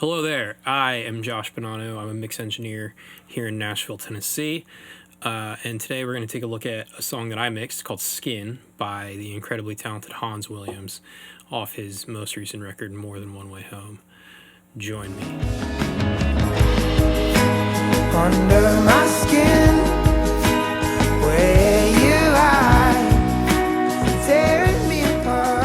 Hello there, I am Josh Bonanno. I'm a mix engineer here in Nashville, Tennessee. And today we're going to take a look at a song that I mixed called Skin by the incredibly talented Hans Williams off his most recent record, More Than One Way Home. Join me. Under my skin, where you hide, tearing me apart.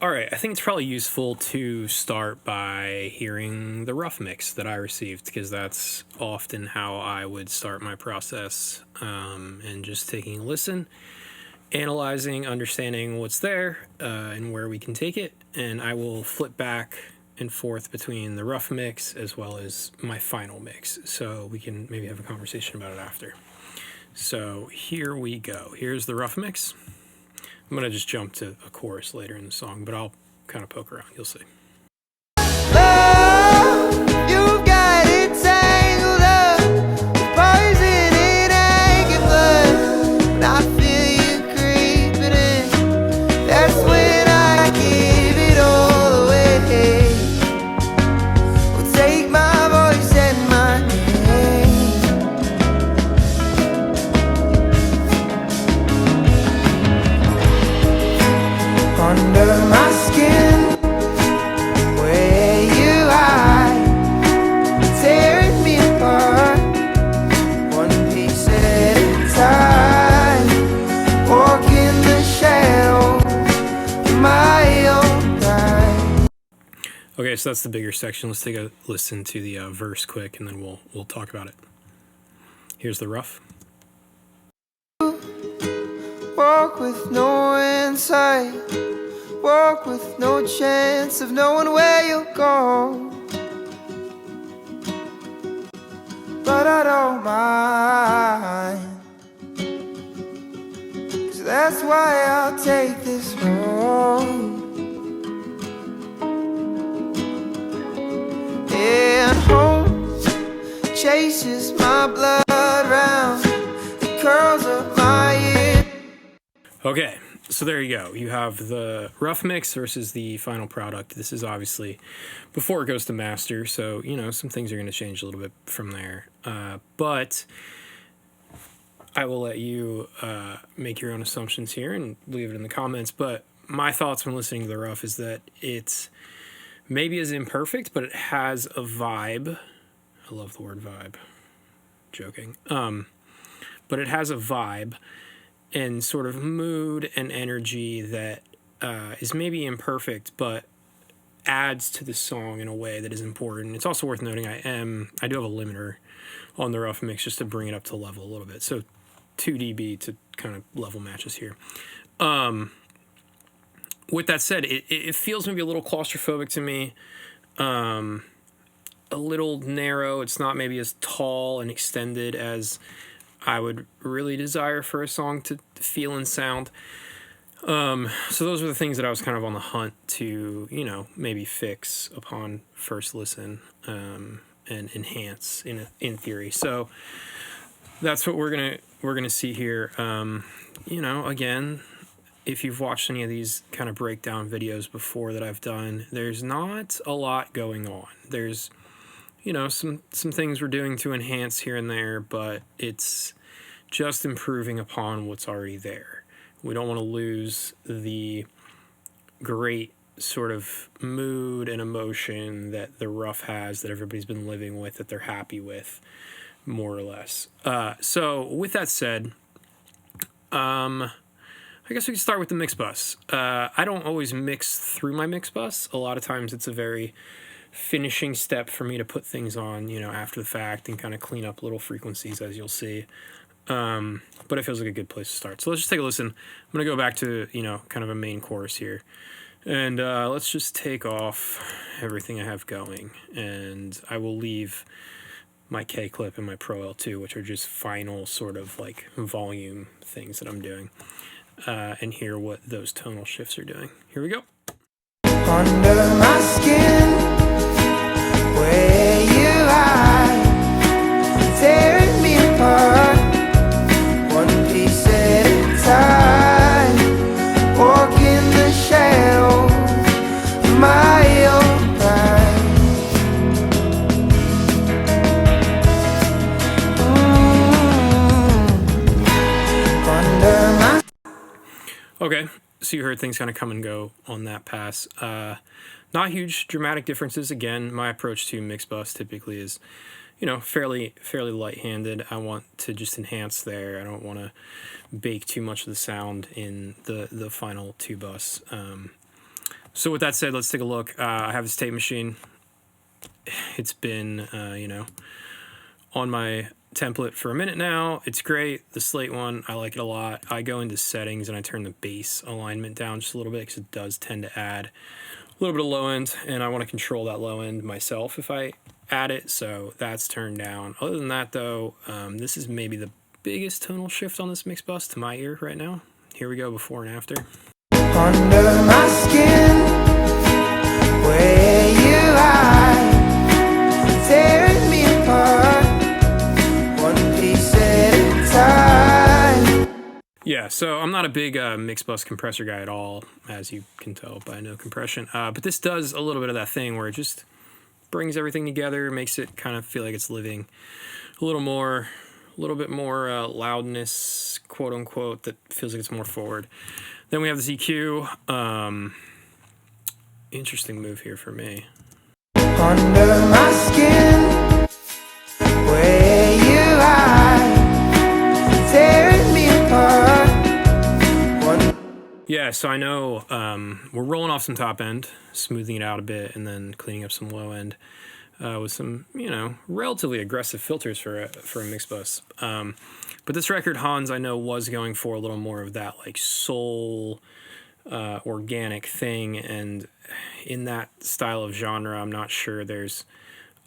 All right, I think it's probably useful to start by hearing the rough mix that I received, because that's often how I would start my process, and just taking a listen, analyzing, understanding what's there, and where we can take it, and I will flip back and forth between the rough mix as well as my final mix, so we can maybe have a conversation about it after. So here we go. Here's the rough mix. I'm going to just jump to a chorus later in the song, but I'll kind of poke around. You'll see. Love, you've got it tangled up, poison in aching blood. When I feel you creeping in, that's when I give it all away. Well, take my voice and my name. Under my skin, where you hide, tearing me apart, one piece at a time, walk in the shadow of my own pride. Okay, so that's the bigger section. Let's take a listen to the verse quick, and then we'll talk about it. Here's the rough. Walk with no insight, walk with no chance of knowing where you'll go. But I don't mind, 'cause that's why I'll take this road. And home chases my blood round the curls of my ear. Okay, so there you go. You have the rough mix versus the final product. This is obviously before it goes to master, so, some things are going to change a little bit from there. But I will let you make your own assumptions here and leave it in the comments. But my thoughts when listening to the rough is that it's maybe is imperfect, but it has a vibe. I love the word vibe. Joking. But it has a vibe and sort of mood and energy that is maybe imperfect, but adds to the song in a way that is important. It's also worth noting I do have a limiter on the rough mix just to bring it up to level a little bit. So 2 dB to kind of level matches here. With that said, it feels maybe a little claustrophobic to me, a little narrow. It's not maybe as tall and extended as I would really desire for a song to feel and sound. So those are the things that I was kind of on the hunt to, maybe fix upon first listen, and enhance in theory. So that's what we're gonna see here. Again, if you've watched any of these kind of breakdown videos before that I've done, there's not a lot going on. There's some things we're doing to enhance here and there, but it's just improving upon what's already there. We don't want to lose the great sort of mood and emotion that the rough has, that everybody's been living with, that they're happy with, more or less. So with that said, I guess we can start with the mix bus. I don't always mix through my mix bus. A lot of times it's a very finishing step for me to put things on, after the fact and kind of clean up little frequencies, as you'll see. But it feels like a good place to start. So let's just take a listen. I'm going to go back to, kind of a main chorus here. And let's just take off everything I have going. And I will leave my K clip and my Pro L2, which are just final sort of like volume things that I'm doing. And hear what those tonal shifts are doing. Here we go. Under my skin, where you hide, tearing me apart, one piece at a time, walk in the shadow of my own Okay, so you heard things kind of come and go on that pass. Not huge dramatic differences. Again, my approach to mixed bus typically is, fairly light-handed. I want to just enhance there. I don't want to bake too much of the sound in the final two bus. So with that said, let's take a look. I have this tape machine. It's been, on my template for a minute now. It's great. The Slate one, I like it a lot. I go into settings and I turn the bass alignment down just a little bit because it does tend to add a little bit of low end, and I want to control that low end myself if I add it, so that's turned down. Other than that, though, this is maybe the biggest tonal shift on this mix bus to my ear right now. Here we go, before and after. Under my skin, where you hide, tearing me apart, one piece at a time. Yeah, so I'm not a big mix bus compressor guy at all, as you can tell by no compression. But this does a little bit of that thing where it just brings everything together, makes it kind of feel like it's living a little bit more loudness, quote unquote, that feels like it's more forward. Then we have this EQ. Interesting move here for me. Under my skin, where you hide, tearing me apart. Yeah, so I know we're rolling off some top end, smoothing it out a bit, and then cleaning up some low end with some, relatively aggressive filters for a mix bus. But this record, Hans, I know, was going for a little more of that like soul, organic thing, and in that style of genre, I'm not sure there's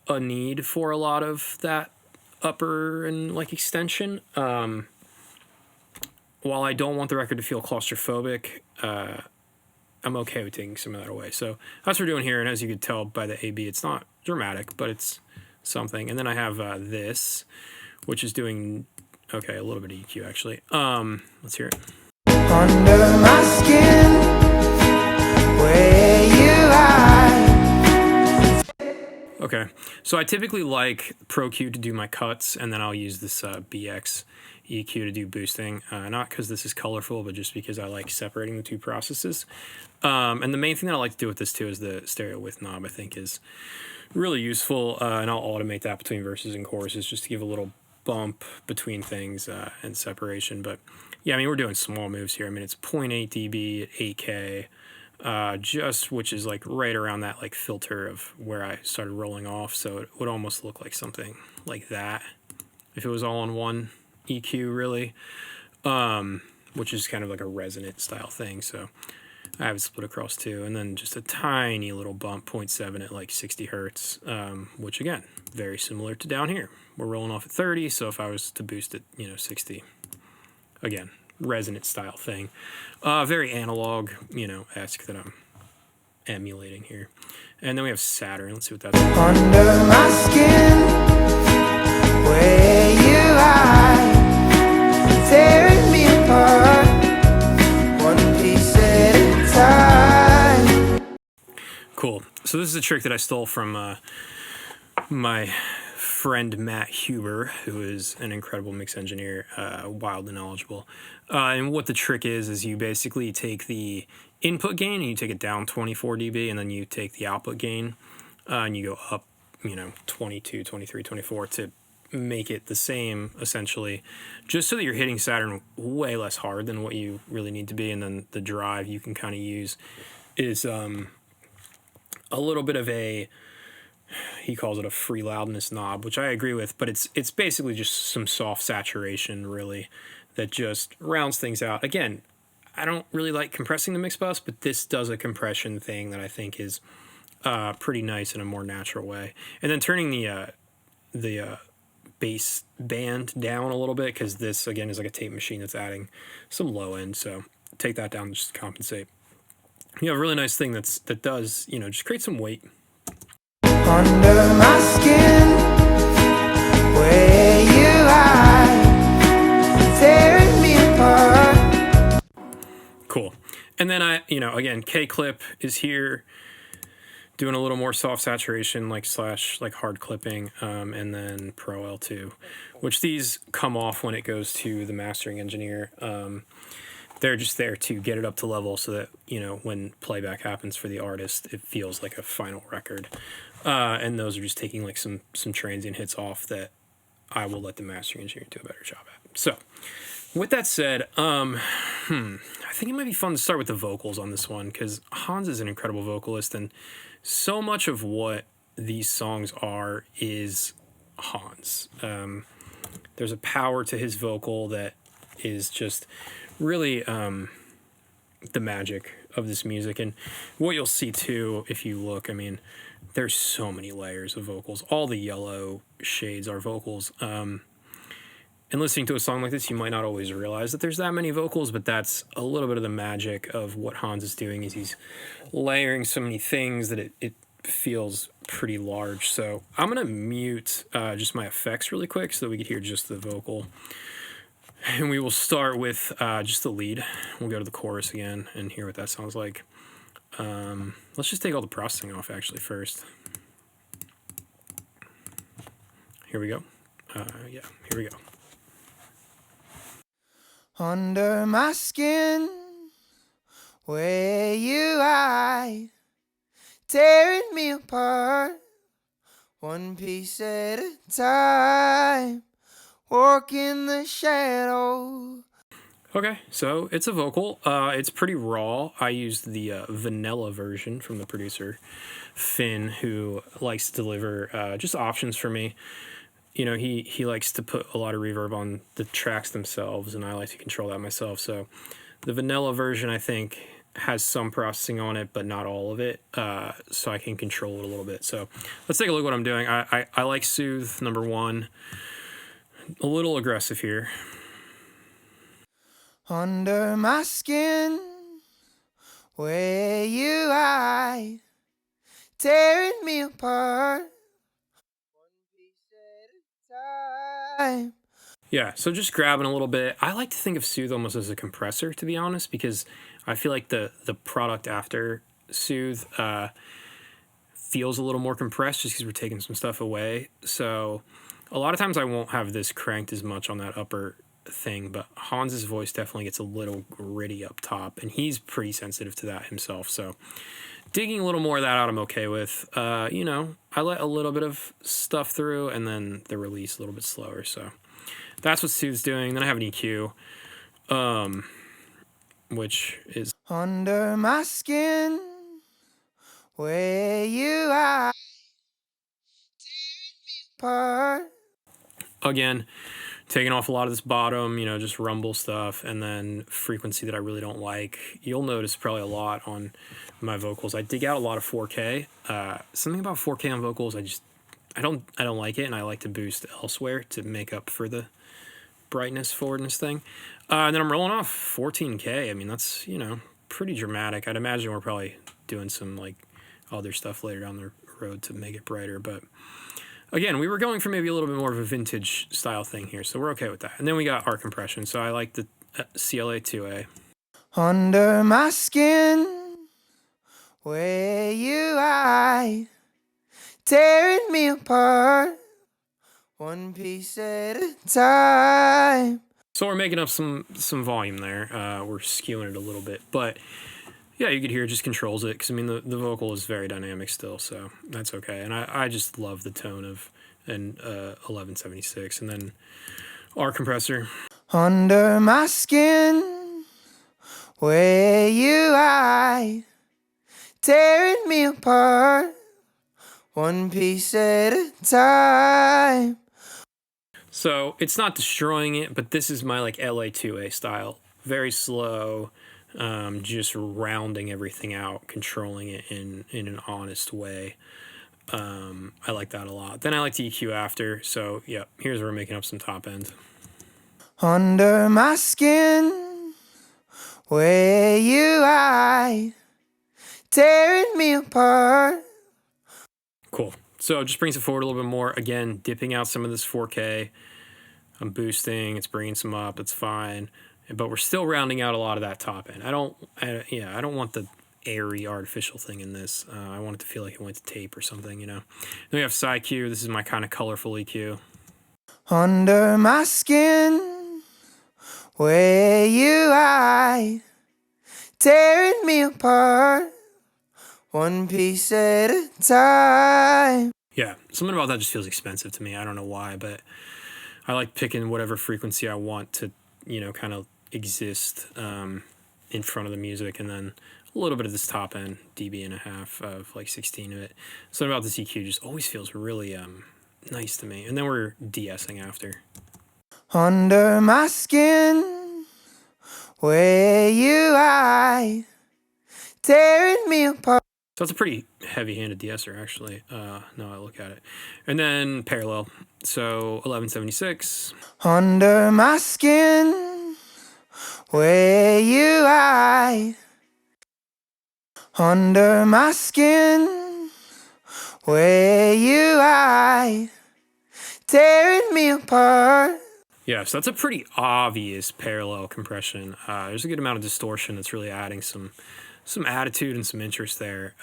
a need for a lot of that upper and like extension. While I don't want the record to feel claustrophobic, I'm okay with taking some of that away. So that's what we're doing here, and as you could tell by the AB, it's not dramatic, but it's something. And then I have this, which is doing, okay, a little bit of EQ, actually. Let's hear it. Under my skin, where you hide. Okay, so I typically like Pro Q to do my cuts, and then I'll use this BX EQ to do boosting, not because this is colorful, but just because I like separating the two processes. And the main thing that I like to do with this too is the stereo width knob. I think is really useful, and I'll automate that between verses and choruses just to give a little bump between things and separation. But yeah, I mean, we're doing small moves here. I mean, it's 0.8 dB at 8K, which is like right around that like filter of where I started rolling off. So it would almost look like something like that if it was all on one EQ, really, which is kind of like a resonant style thing. So I have it split across two, and then just a tiny little bump, 0.7 at like 60 hertz, which again, very similar to down here. We're rolling off at 30, so if I was to boost it, 60, again, resonant style thing. Very analog, esque that I'm emulating here. And then we have Saturn. Let's see what that's like. Under my skin, where you hide, tearing me apart, one piece at a time. Cool. So this is a trick that I stole from my friend Matt Huber, who is an incredible mix engineer, wildly knowledgeable. And what the trick is you basically take the input gain and you take it down 24 dB, and then you take the output gain and you go up, 22, 23, 24 to make it the same, essentially, just so that you're hitting Saturn way less hard than what you really need to be. And then the drive you can kind of use is a little bit of he calls it a free loudness knob, which I agree with, but it's basically just some soft saturation, really, that just rounds things out. Again, I don't really like compressing the mix bus, but this does a compression thing that I think is pretty nice in a more natural way. And then turning the bass band down a little bit, because this, again, is like a tape machine that's adding some low end, so take that down just to compensate. You have a really nice thing that does, just create some weight. Under my skin, where you hide, tearing me apart. Cool. And then again, K-clip is here, doing a little more soft saturation, like hard clipping, and then Pro L2, which these come off when it goes to the mastering engineer. they're just there to get it up to level so that, when playback happens for the artist, it feels like a final record. And those are just taking like some transient hits off that I will let the mastering engineer do a better job at. So with that said, I think it might be fun to start with the vocals on this one, because Hans is an incredible vocalist, and so much of what these songs are is Hans. There's a power to his vocal that is just really the magic of this music. And what you'll see too, if you look, I mean, there's so many layers of vocals. All the yellow shades are vocals. And listening to a song like this, you might not always realize that there's that many vocals, but that's a little bit of the magic of what Hans is doing, is he's layering so many things that it feels pretty large. So I'm going to mute just my effects really quick so that we can hear just the vocal. And we will start with just the lead. We'll go to the chorus again and hear what that sounds like. Let's just take all the processing off actually first. Here we go. Here we go. Under my skin, where you hide, tearing me apart, one piece at a time, walk in the shadow. Okay, so it's a vocal. It's pretty raw. I used the vanilla version from the producer, Finn, who likes to deliver just options for me. He likes to put a lot of reverb on the tracks themselves, and I like to control that myself. So the vanilla version, I think, has some processing on it, but not all of it, so I can control it a little bit. So let's take a look at what I'm doing. I like Soothe, number one. A little aggressive here. Under my skin, where you hide, tearing me apart, one piece at a time. Yeah, so just grabbing a little bit. I like to think of Soothe almost as a compressor, to be honest, because I feel like the product after Soothe feels a little more compressed just because we're taking some stuff away. So a lot of times I won't have this cranked as much on that upper thing, but Hans's voice definitely gets a little gritty up top, and he's pretty sensitive to that himself. So digging a little more of that out, I'm okay with. I let a little bit of stuff through, and then the release a little bit slower. So that's what Soothes doing. Then I have an EQ, which is under my skin, where you hide, tearing me apart. Again, taking off a lot of this bottom, just rumble stuff, and then frequency that I really don't like. You'll notice probably a lot on my vocals. I dig out a lot of 4K. Something about 4K on vocals, I don't like it, and I like to boost elsewhere to make up for the brightness forwardness thing. And then I'm rolling off 14K. I mean, that's, pretty dramatic. I'd imagine we're probably doing some like other stuff later down the road to make it brighter, but again, we were going for maybe a little bit more of a vintage style thing here, so we're okay with that. And then we got our compression, so I like the CLA2A. Under my skin, where you hide, tearing me apart, one piece at a time. So we're making up some volume there. We're skewing it a little bit, but yeah, you could hear it just controls it, because I mean the vocal is very dynamic still, so that's okay. And I just love the tone of an 1176. And then our compressor. Under my skin, where you hide, tearing me apart, one piece at a time. So it's not destroying it, but this is my like LA2A style. Very slow. Just rounding everything out, controlling it in an honest way. I like that a lot. Then I like to EQ after. So yeah, here's where we're making up some top end. Under my skin, where you hide, tearing me apart. Cool. So it just brings it forward a little bit more. Again, dipping out some of this 4K. I'm boosting. It's bringing some up. It's fine. But we're still rounding out a lot of that top end. I don't want the airy artificial thing in this. I want it to feel like it went to tape or something, Then we have PsyQ. This is my kind of colorful EQ. Under my skin, where you hide, tearing me apart, one piece at a time. Yeah, something about that just feels expensive to me. I don't know why, but I like picking whatever frequency I want to, kind of exist in front of the music, and then a little bit of this top end, dB and a half of like 16 of it. Something about this EQ just always feels really nice to me. And then we're de-essing after. Under my skin, where you hide, tearing me apart. So that's a pretty heavy-handed de-esser, actually. Now I look at it. And then parallel. So 1176. Under my skin, where you hide. Under my skin, where you hide, tearing me apart. Yeah, so that's a pretty obvious parallel compression. There's a good amount of distortion that's really adding some attitude and some interest there.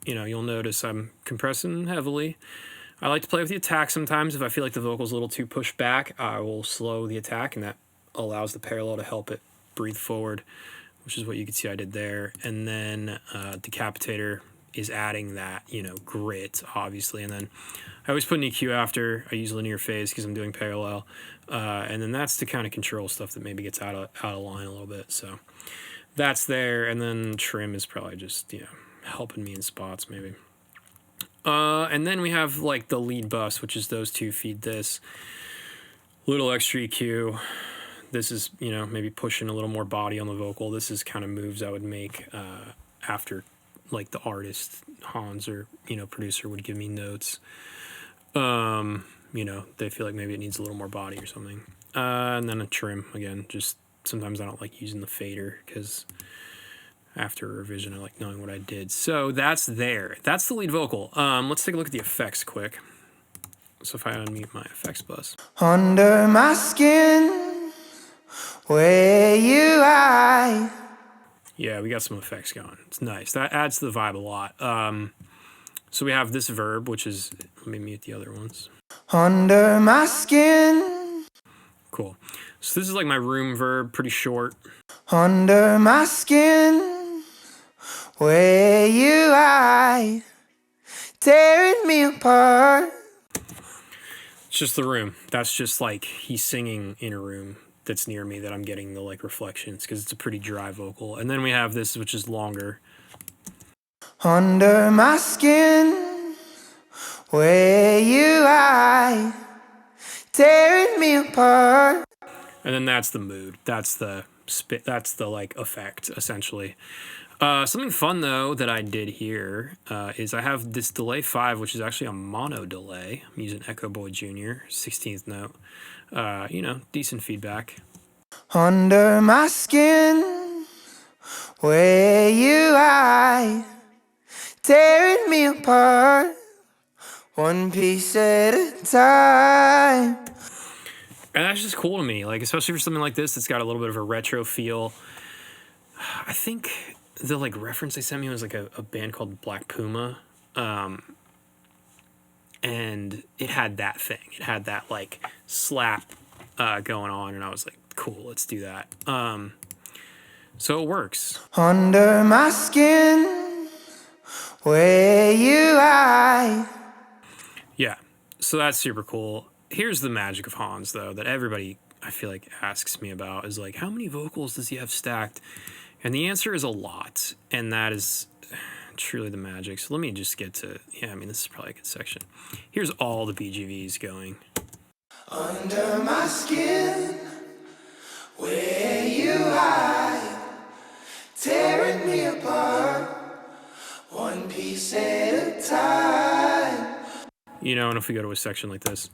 You'll notice I'm compressing heavily. I like to play with the attack sometimes. If I feel like the vocal's a little too pushed back, I will slow the attack, and that allows the parallel to help it breathe forward, which is what you can see I did there. And then Decapitator is adding that, grit, obviously. And then I always put an EQ after. I use linear phase because I'm doing parallel. And then that's to kind of control stuff that maybe gets out of line a little bit. So that's there. And then trim is probably just, helping me in spots maybe. And then we have like the lead bus, which is those two feed this. Little extra EQ. This is, maybe pushing a little more body on the vocal. This is kind of moves I would make after like the artist, Hans, or, producer would give me notes. They feel like maybe it needs a little more body or something. And then a trim, again, just sometimes I don't like using the fader because after a revision I like knowing what I did. So that's there. That's the lead vocal. Let's take a look at the effects quick. So if I unmute my effects bus. Under my skin, where you hide. Yeah, we got some effects going. It's nice. That adds to the vibe a lot. So we have this verb, which is, let me mute the other ones. Under my skin. Cool. So this is like my room verb, pretty short. Under my skin, where you hide, tearing me apart. It's just the room. That's just like he's singing in a room that's near me that I'm getting the like reflections because it's a pretty dry vocal. And then we have this, which is longer. Under my skin, where you hide, tearing me apart. And then that's the mood. That's the spit. That's the like effect essentially. Something fun though that I did here is I have this delay 5, which is actually a mono delay. I'm using Echo Boy Jr. 16th note. Decent feedback. Under my skin, where you hide, tearing me apart, one piece at a time. And that's just cool to me, like especially for something like this that's got a little bit of a retro feel. I think the like reference they sent me was like a band called Black Puma, and it had that thing. It had that like slap going on, and I was like, cool, let's do that. So it works. Under my skin, where you hide. Yeah, so that's super cool. Here's the magic of Hans, though, that everybody, I feel like, asks me about, is like, how many vocals does he have stacked? And the answer is a lot, and that is truly the magic. So let me just get to, this is probably a good section. Here's all the BGVs going. Under my skin, where you hide, tearing me apart, one piece at a time. And if we go to a section like this.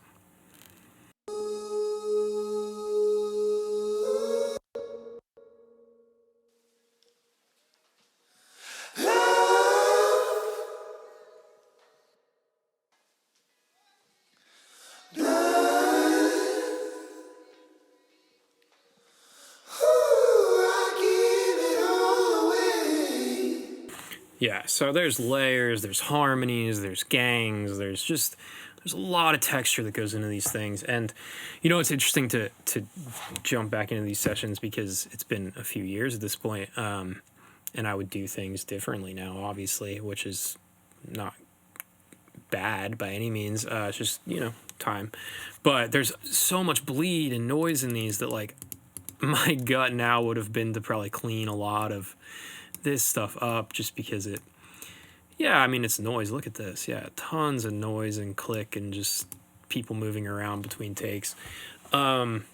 Yeah, so there's layers, there's harmonies, there's gangs, there's just there's a lot of texture that goes into these things. And it's interesting to jump back into these sessions because it's been a few years at this point, and I would do things differently now, obviously, which is not bad by any means. It's just time. But there's so much bleed and noise in these that, like, my gut now would have been to probably clean a lot of this stuff up, just because it's noise. Look at this. Yeah, tons of noise and click and just people moving around between takes. And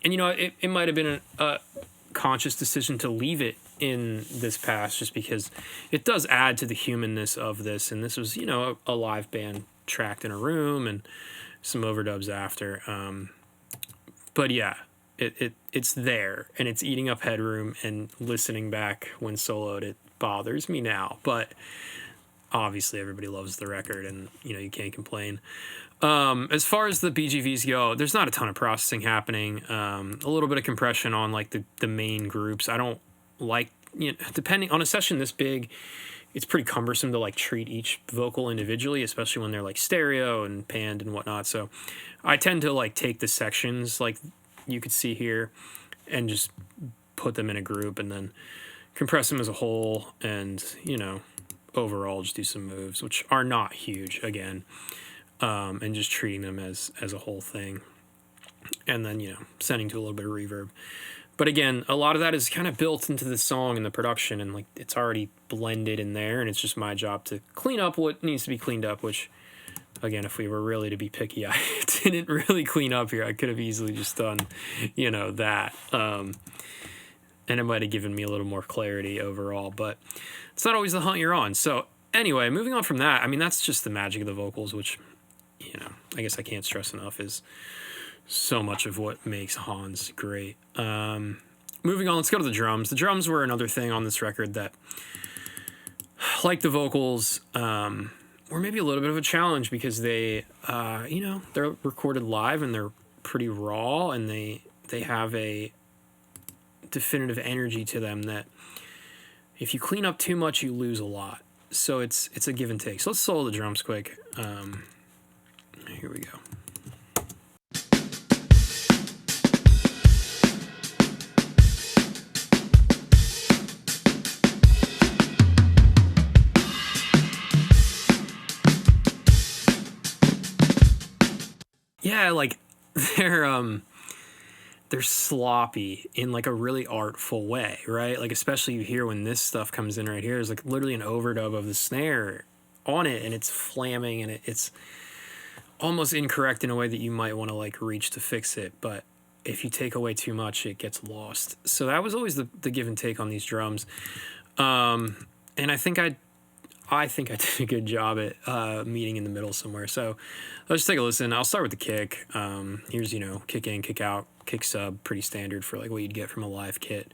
it might have been a conscious decision to leave it in this pass, just because it does add to the humanness of this. And this was a live band tracked in a room and some overdubs after. But yeah, it's there and it's eating up headroom, and listening back when soloed, it bothers me now. But obviously everybody loves the record, and you can't complain. As far as the BGVs go, there's not a ton of processing happening. A little bit of compression on like the main groups. I don't like, depending on a session this big, it's pretty cumbersome to like treat each vocal individually, especially when they're like stereo and panned and whatnot. So I tend to like take the sections like you could see here and just put them in a group and then compress them as a whole, and overall just do some moves, which are not huge again, and just treating them as a whole thing, and then sending to a little bit of reverb. But again, a lot of that is kind of built into the song and the production, and like it's already blended in there, and it's just my job to clean up what needs to be cleaned up, which again, if we were really to be picky, I didn't really clean up here. I could have easily just done that, and it might have given me a little more clarity overall, but it's not always the hunt you're on. So anyway, moving on from that, I mean, that's just the magic of the vocals, which I guess I can't stress enough is so much of what makes Hans great. Moving on, let's go to the drums. The drums were another thing on this record that, like the vocals, were maybe a little bit of a challenge, because they, they're recorded live and they're pretty raw, and they have a definitive energy to them that if you clean up too much, you lose a lot. So it's a give and take. So let's solo the drums quick. Here we go. Yeah, like they're sloppy in like a really artful way, right? Like especially you hear when this stuff comes in right here, there's like literally an overdub of the snare on it, and it's flamming, and it's almost incorrect in a way that you might want to like reach to fix it, but if you take away too much, it gets lost. So that was always the give and take on these drums, and I think I did a good job at meeting in the middle somewhere. So let's take a listen. I'll start with the kick. Here's kick in, kick out, kick sub, pretty standard for like what you'd get from a live kit.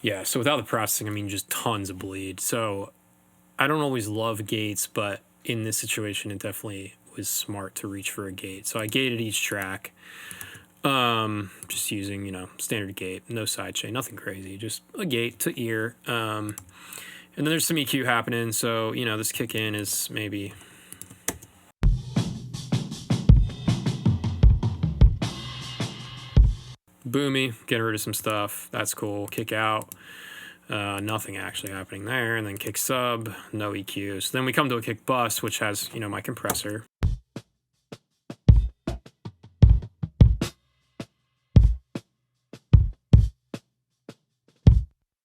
Yeah, so without the processing, I mean, just tons of bleed. So I don't always love gates, but in this situation, it definitely was smart to reach for a gate. So I gated each track, just using, standard gate, no sidechain, nothing crazy, just a gate to ear. And then there's some EQ happening. So, this kick in is maybe... boomy, getting rid of some stuff. That's cool. Kick out. Nothing actually happening there. And then kick sub, no EQ. So then we come to a kick bus, which has, my compressor.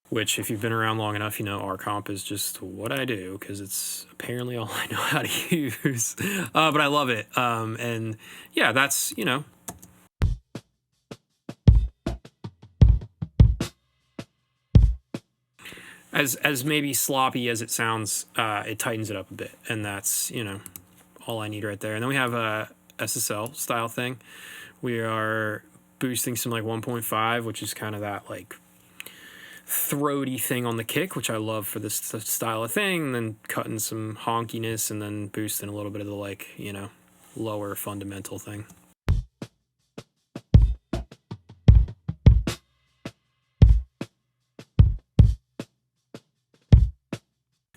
Which, if you've been around long enough, our comp is just what I do, because it's apparently all I know how to use. But I love it. And yeah, that's, As maybe sloppy as it sounds, it tightens it up a bit, and that's all I need right there. And then we have a SSL style thing. We are boosting some like 1.5, which is kind of that like throaty thing on the kick, which I love for this style of thing. And then cutting some honkiness, and then boosting a little bit of the like lower fundamental thing.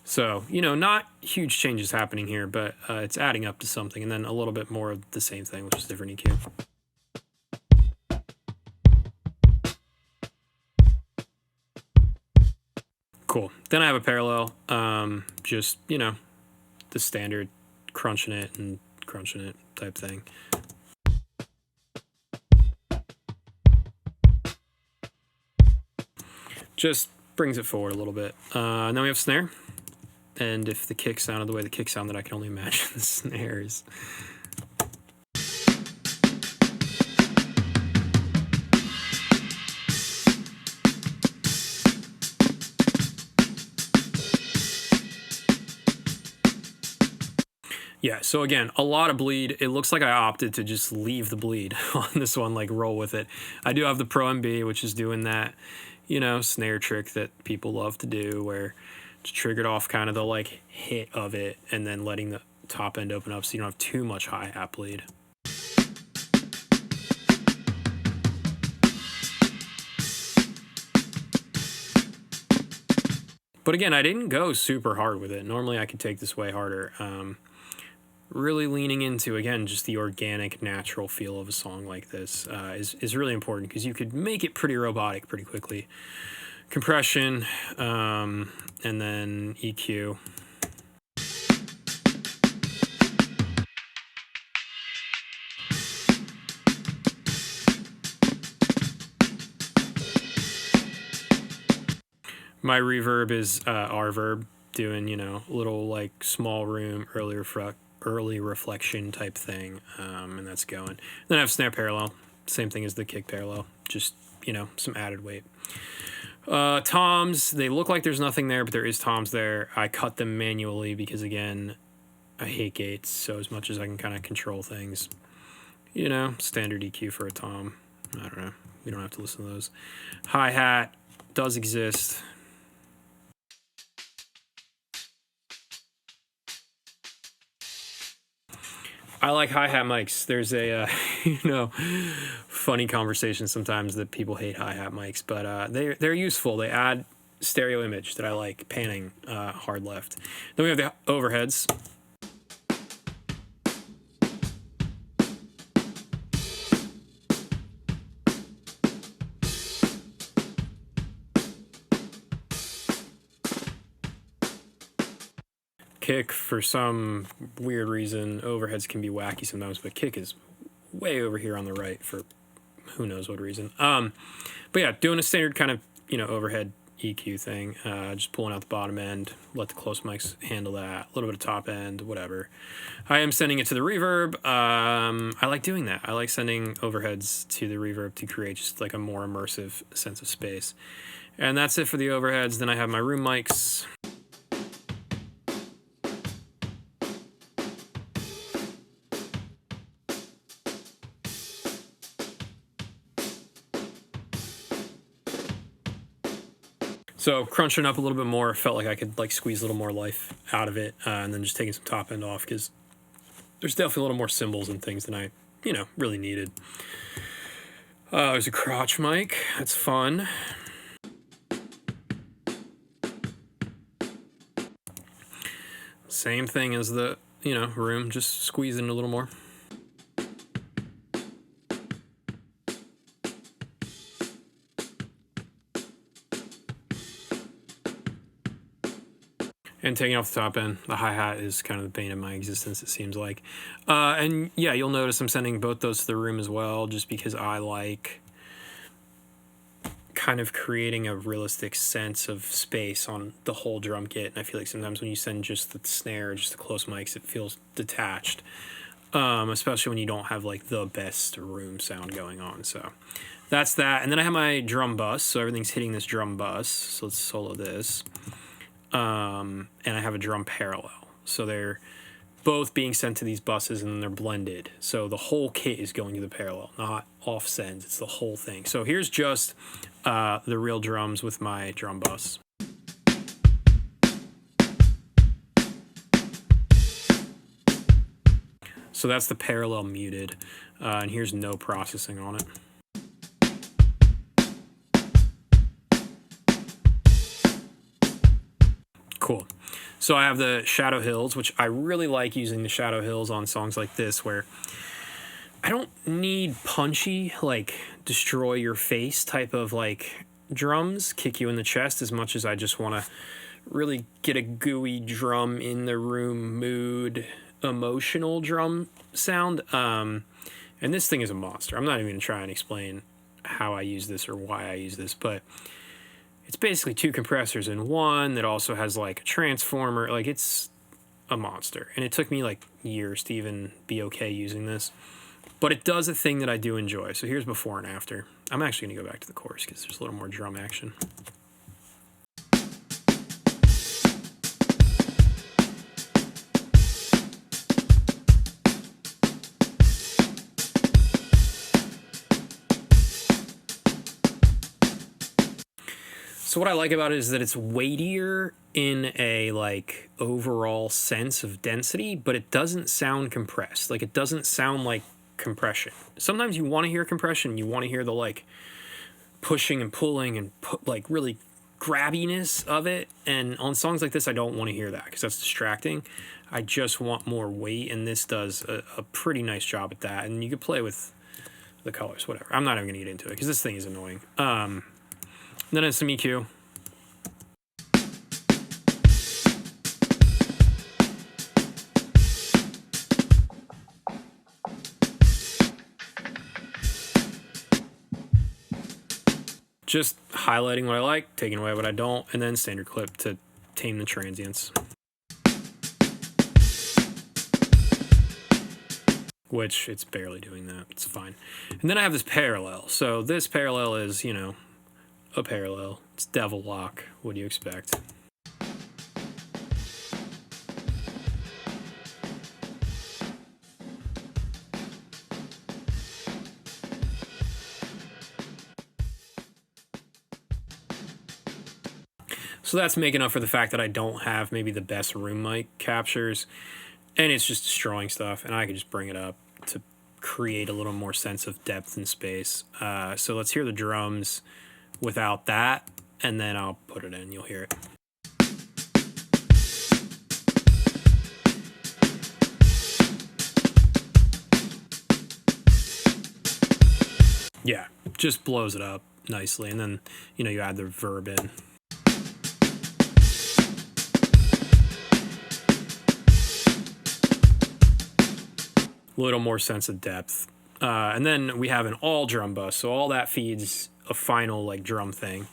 So, not huge changes happening here, but it's adding up to something, and then a little bit more of the same thing, which is different EQ. Cool. Then I have a parallel, just, the standard crunching it and crunching it type thing. Just brings it forward a little bit. And then we have snare. And if the kick sounded the way the kick sounded, I can only imagine the snares. Yeah, so again, a lot of bleed. It looks like I opted to just leave the bleed on this one, like roll with it. I do have the Pro MB, which is doing that, snare trick that people love to do, where it's triggered off kind of the like hit of it and then letting the top end open up so you don't have too much hi-hat bleed. But again, I didn't go super hard with it. Normally I could take this way harder. Really leaning into, again, just the organic, natural feel of a song like this is really important, because you could make it pretty robotic pretty quickly. Compression, and then EQ. My reverb is R-verb, doing, little like small room, early reflection type thing, and that's going. Then I have snare parallel, same thing as the kick parallel, just, some added weight. Toms, they look like there's nothing there, but there is toms there. I cut them manually because, again, I hate gates, so as much as I can kind of control things, standard EQ for a tom. I don't know. We don't have to listen to those. Hi-hat does exist. I like hi-hat mics. There's a, funny conversation sometimes that people hate hi-hat mics, but they're useful. They add stereo image that I like, panning hard left. Then we have the overheads. Kick, for some weird reason, overheads can be wacky sometimes, but kick is way over here on the right for who knows what reason. But yeah, doing a standard kind of, overhead EQ thing, just pulling out the bottom end, let the close mics handle that, a little bit of top end, whatever. I am sending it to the reverb. I like doing that. I like sending overheads to the reverb to create just like a more immersive sense of space. And that's it for the overheads. Then I have my room mics. So crunching up a little bit more, felt like I could like squeeze a little more life out of it, and then just taking some top end off, because there's definitely a little more cymbals and things than I, really needed. There's a crotch mic. That's fun. Same thing as the, room, just squeezing a little more. And taking off the top end, the hi-hat is kind of the bane of my existence, it seems like. And yeah, you'll notice I'm sending both those to the room as well, just because I like kind of creating a realistic sense of space on the whole drum kit. And I feel like sometimes when you send just the snare, just the close mics, it feels detached, especially when you don't have like the best room sound going on. So that's that. And then I have my drum bus, so everything's hitting this drum bus. So let's solo this. And I have a drum parallel, so they're both being sent to these buses and they're blended, so the whole kit is going to the parallel, not off sends. It's the whole thing. So here's just the real drums with my drum bus. So that's the parallel muted, and here's no processing on it. Cool. So I have the Shadow Hills, which I really like using the Shadow Hills on songs like this, where I don't need punchy, like destroy your face type of like drums, kick you in the chest, as much as I just want to really get a gooey drum in the room mood, emotional drum sound. And this thing is a monster. I'm not even going to try and explain how I use this or why I use this, but it's basically 2 compressors in one that also has like a transformer. Like, it's a monster. And it took me like years to even be okay using this. But it does a thing that I do enjoy. So here's before and after. I'm actually going to go back to the chorus because there's a little more drum action. So what I like about it is that it's weightier in a like overall sense of density, but it doesn't sound compressed. Like, it doesn't sound like compression. Sometimes you want to hear compression, you want to hear the like pushing and pulling and like really grabbiness of it. And on songs like this, I don't want to hear that because that's distracting. I just want more weight, and this does a pretty nice job at that. And you could play with the colors, whatever. I'm not even going to get into it because this thing is annoying. Then it's some EQ. Just highlighting what I like, taking away what I don't, and then standard clip to tame the transients. Which it's barely doing that. It's fine. And then I have this parallel. So this parallel is, you know, a parallel. It's Devil Lock. What do you expect? So that's making up for the fact that I don't have maybe the best room mic captures, and it's just destroying stuff, and I can just bring it up to create a little more sense of depth and space. So let's hear the drums without that, and then I'll put it in. You'll hear it. Yeah, just blows it up nicely, and then, you know, you add the verb in. A little more sense of depth. And then we have an all drum bus, so all that feeds a final like drum thing,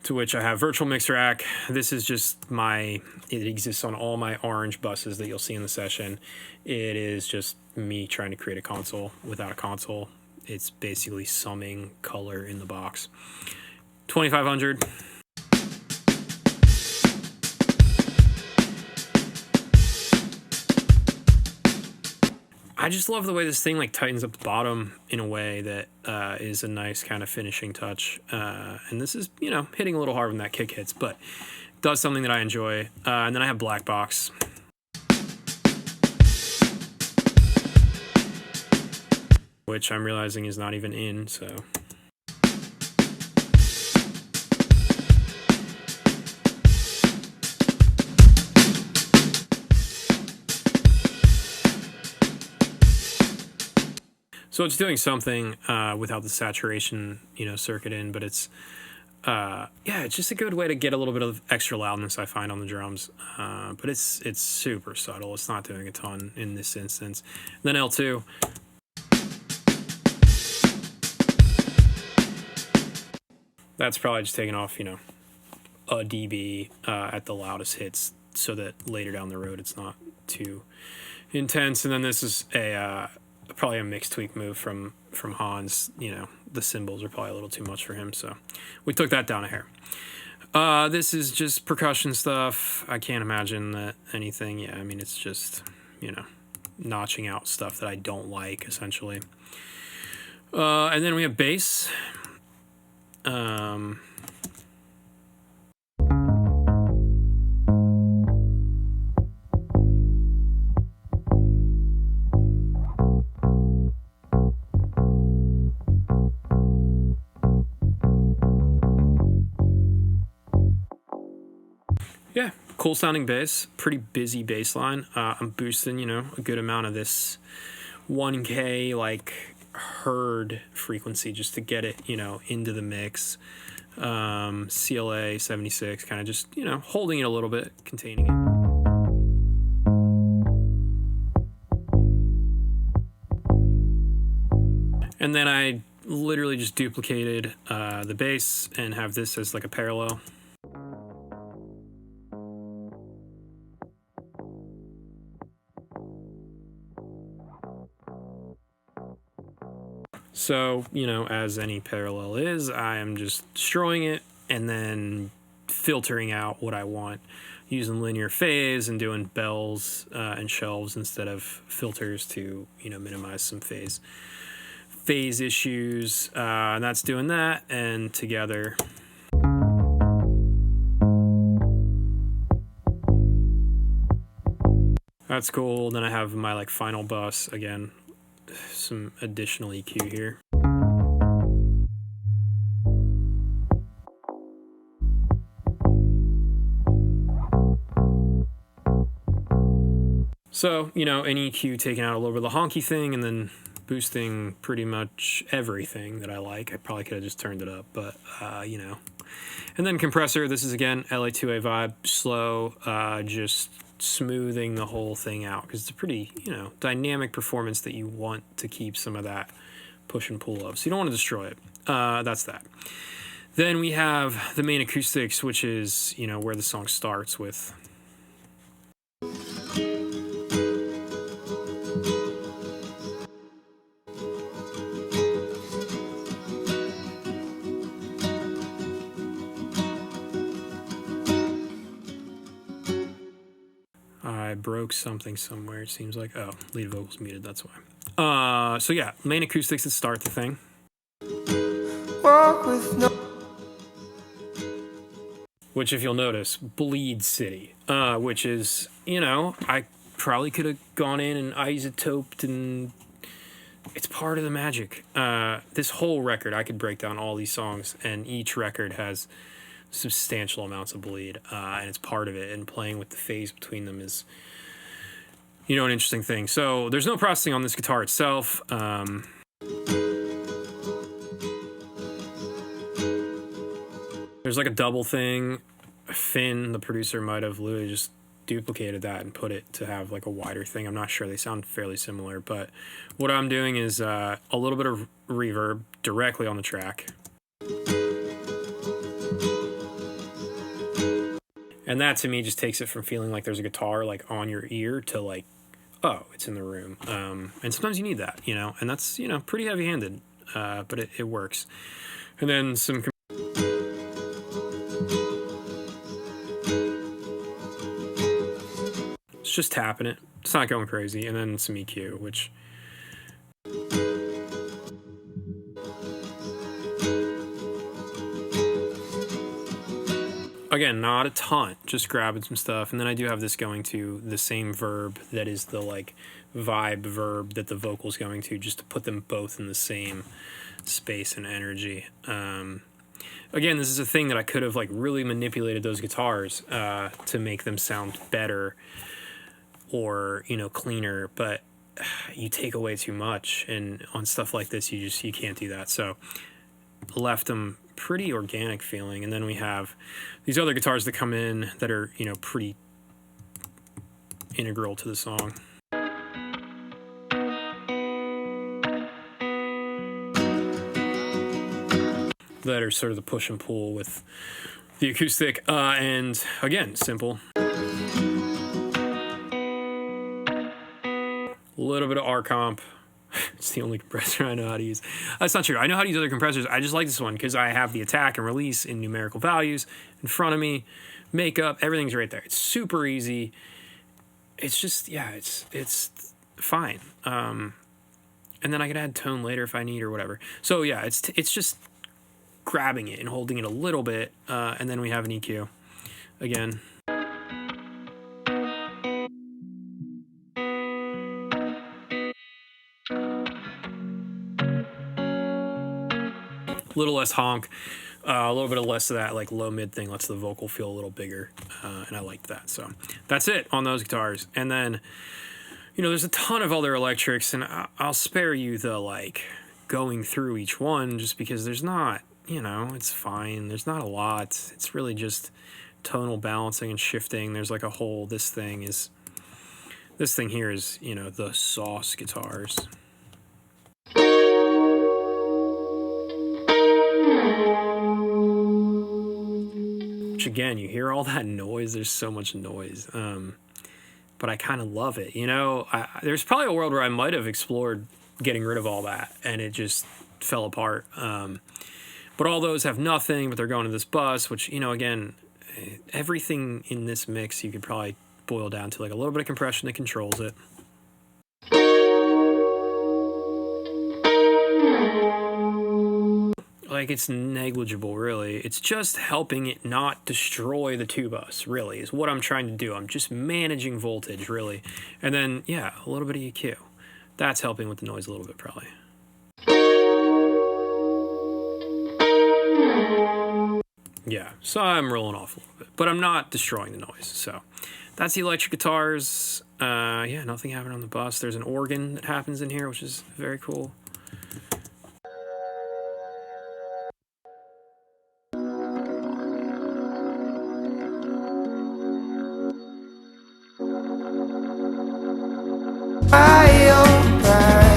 to which I have virtual mix rack. This is just it exists on all my orange buses that you'll see in the session. It is just me trying to create a console without a console. It's basically summing color in the box. 2500. I just love the way this thing like tightens up the bottom in a way that is a nice kind of finishing touch. And this is, you know, hitting a little hard when that kick hits, but does something that I enjoy. And then I have Black Box. Which I'm realizing is not even in, so. So it's doing something without the saturation, you know, circuit in, but it's, it's just a good way to get a little bit of extra loudness, I find, on the drums. But it's super subtle. It's not doing a ton in this instance. Then L2. That's probably just taking off, you know, a dB at the loudest hits so that later down the road it's not too intense. And then this is probably a mix tweak move from Hans. You know, the cymbals are probably a little too much for him, so we took that down a hair. This is just percussion stuff. I can't imagine that anything. Yeah, I mean, it's just, you know, notching out stuff that I don't like, essentially. And then we have bass. Cool sounding bass, pretty busy bass line. I'm boosting, a good amount of this 1K like herd frequency just to get it, into the mix. CLA 76, kind of just, holding it a little bit, containing it. And then I literally just duplicated the bass and have this as like a parallel. So, as any parallel is, I am just destroying it and then filtering out what I want using linear phase and doing bells and shelves instead of filters to, minimize some phase issues. And that's doing that, and together. That's cool. Then I have my like final bus again. Some additional EQ here. So, an EQ taking out a little bit of the honky thing and then boosting pretty much everything that I like. I probably could have just turned it up, but, And then compressor, this is again LA2A vibe, slow, just smoothing the whole thing out because it's a pretty, dynamic performance that you want to keep some of that push and pull of. So you don't want to destroy it. That's that. Then we have the main acoustics, which is, where the song starts with. I broke something somewhere, it seems like. Oh, lead vocals muted, that's why. So yeah, main acoustics that start the thing. Walk with no. Which, if you'll notice, Bleed City. Which is, I probably could have gone in and isotoped, and it's part of the magic. This whole record, I could break down all these songs, and each record has substantial amounts of bleed, and it's part of it, and playing with the phase between them is an interesting thing. So there's no processing on this guitar itself. There's like a double thing. Finn, the producer, might have literally just duplicated that and put it to have like a wider thing. I'm not sure. They sound fairly similar, but what I'm doing is a little bit of reverb directly on the track. And that to me just takes it from feeling like there's a guitar like on your ear to like, oh, it's in the room. And sometimes you need that, and that's, pretty heavy handed, but it works. And then some, it's just tapping it. It's not going crazy. And then some EQ, which, again, not a ton, just grabbing some stuff. And then I do have this going to the same verb that is the like vibe verb that the vocal's going to, just to put them both in the same space and energy. Again, this is a thing that I could have like really manipulated those guitars to make them sound better or, cleaner, but you take away too much. And on stuff like this, you can't do that. So left them pretty organic feeling. And then we have these other guitars that come in that are, pretty integral to the song. That are sort of the push and pull with the acoustic. And again, simple. A little bit of R-comp. It's the only compressor I know how to use. That's not true. I know how to use other compressors. I just like this one because I have the attack and release in numerical values in front of me. Makeup, everything's right there. It's super easy. It's just, it's fine. And then I can add tone later if I need or whatever. So yeah, it's just grabbing it and holding it a little bit. And then we have an EQ again. Little less honk. A little bit of less of that like low mid thing lets the vocal feel a little bigger, and I liked that. So that's it on those guitars. And then, you know, there's a ton of other electrics, and I'll spare you the like going through each one just because there's not, you know, it's fine. There's not a lot. It's really just tonal balancing and shifting. There's like a whole, this thing here is, you know, the Sauce guitars. Which again, you hear all that noise. There's so much noise. But I kind of love it. You know, there's probably a world where I might have explored getting rid of all that and it just fell apart. But all those have nothing, but they're going to this bus, which, you know, again, everything in this mix you could probably boil down to like a little bit of compression that controls it. Like, it's negligible, really. It's just helping it not destroy the two bus, really, is what I'm trying to do. I'm just managing voltage, really. And then, yeah, a little bit of EQ. That's helping with the noise a little bit, probably. Yeah, so I'm rolling off a little bit, but I'm not destroying the noise. So that's the electric guitars. Yeah, nothing happened on the bus. There's an organ that happens in here, which is very cool. My own pride.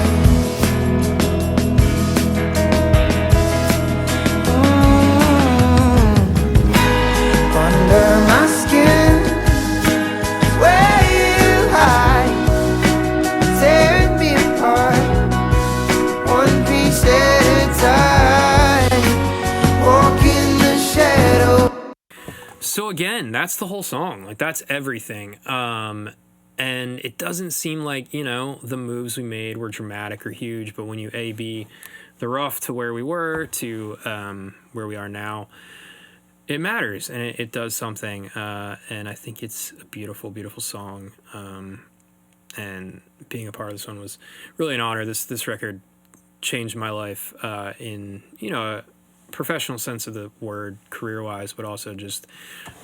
Under my skin, where you hide, tearing me apart, one piece at a time, walk in the shadow. So again, that's the whole song. Like, that's everything. And it doesn't seem like, you know, the moves we made were dramatic or huge, but when you A/B the rough to where we were to where we are now, it matters, and it does something. And I think it's a beautiful, beautiful song. And being a part of this one was really an honor. This record changed my life in, you know, a professional sense of the word, career-wise, but also just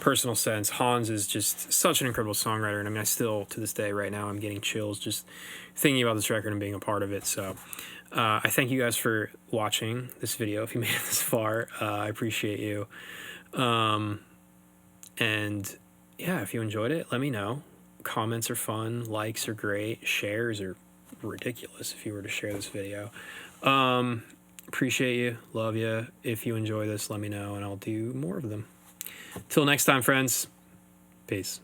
personal sense. Hans is just such an incredible songwriter, and I mean, I still, to this day, right now, I'm getting chills just thinking about this record and being a part of it. So I thank you guys for watching this video. If you made it this far, I appreciate you. And yeah, if you enjoyed it, let me know. Comments are fun, likes are great, shares are ridiculous if you were to share this video. Appreciate you, love you. If you enjoy this, let me know and I'll do more of them. Till next time, friends. Peace.